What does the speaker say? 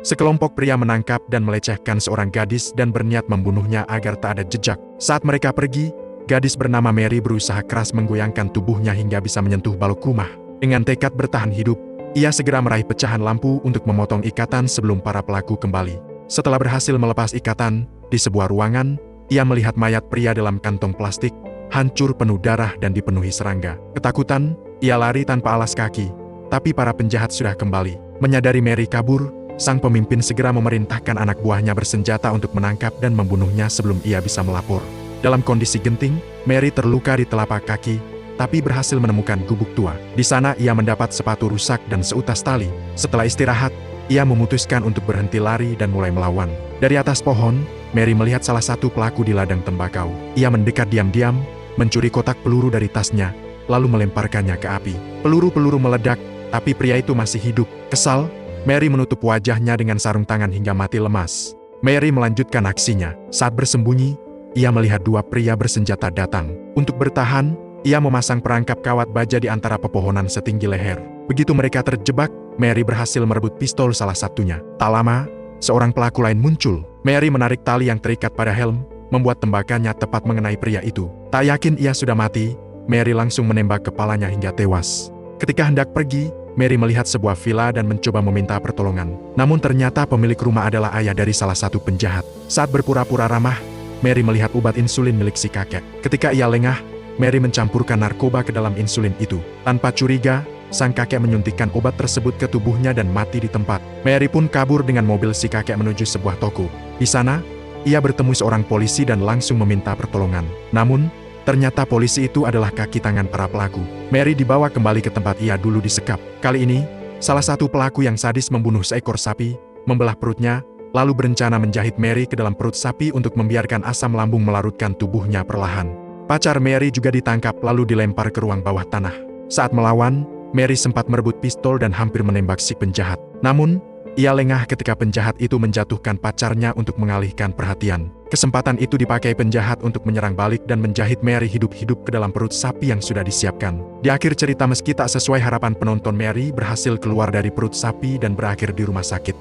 Sekelompok pria menangkap dan melecehkan seorang gadis dan berniat membunuhnya agar tak ada jejak. Saat mereka pergi, gadis bernama Mary berusaha keras menggoyangkan tubuhnya hingga bisa menyentuh balok rumah. Dengan tekad bertahan hidup, ia segera meraih pecahan lampu untuk memotong ikatan sebelum para pelaku kembali. Setelah berhasil melepas ikatan, di sebuah ruangan, ia melihat mayat pria dalam kantong plastik, hancur penuh darah dan dipenuhi serangga. Ketakutan, ia lari tanpa alas kaki, tapi para penjahat sudah kembali. Menyadari Mary kabur, sang pemimpin segera memerintahkan anak buahnya bersenjata untuk menangkap dan membunuhnya sebelum ia bisa melapor. Dalam kondisi genting, Mary terluka di telapak kaki, tapi berhasil menemukan gubuk tua. Di sana ia mendapat sepatu rusak dan seutas tali. Setelah istirahat, ia memutuskan untuk berhenti lari dan mulai melawan. Dari atas pohon, Mary melihat salah satu pelaku di ladang tembakau. Ia mendekat diam-diam, mencuri kotak peluru dari tasnya, lalu melemparkannya ke api. Peluru-peluru meledak, tapi pria itu masih hidup. Kesal, Mary menutup wajahnya dengan sarung tangan hingga mati lemas. Mary melanjutkan aksinya. Saat bersembunyi, ia melihat dua pria bersenjata datang. Untuk bertahan, ia memasang perangkap kawat baja di antara pepohonan setinggi leher. Begitu mereka terjebak, Mary berhasil merebut pistol salah satunya. Tak lama, seorang pelaku lain muncul. Mary menarik tali yang terikat pada helm, membuat tembakannya tepat mengenai pria itu. Tak yakin ia sudah mati, Mary langsung menembak kepalanya hingga tewas. Ketika hendak pergi, Mary melihat sebuah villa dan mencoba meminta pertolongan. Namun ternyata pemilik rumah adalah ayah dari salah satu penjahat. Saat berpura-pura ramah, Mary melihat obat insulin milik si kakek. Ketika ia lengah, Mary mencampurkan narkoba ke dalam insulin itu. Tanpa curiga, sang kakek menyuntikkan obat tersebut ke tubuhnya dan mati di tempat. Mary pun kabur dengan mobil si kakek menuju sebuah toko. Di sana, ia bertemu seorang polisi dan langsung meminta pertolongan. Namun, ternyata polisi itu adalah kaki tangan para pelaku. Mary dibawa kembali ke tempat ia dulu disekap. Kali ini, salah satu pelaku yang sadis membunuh seekor sapi, membelah perutnya, lalu berencana menjahit Mary ke dalam perut sapi untuk membiarkan asam lambung melarutkan tubuhnya perlahan. Pacar Mary juga ditangkap lalu dilempar ke ruang bawah tanah. Saat melawan, Mary sempat merebut pistol dan hampir menembak si penjahat. Namun, ia lengah ketika penjahat itu menjatuhkan pacarnya untuk mengalihkan perhatian. Kesempatan itu dipakai penjahat untuk menyerang balik dan menjahit Mary hidup-hidup ke dalam perut sapi yang sudah disiapkan. Di akhir cerita meski tak sesuai harapan penonton, Mary berhasil keluar dari perut sapi dan berakhir di rumah sakit.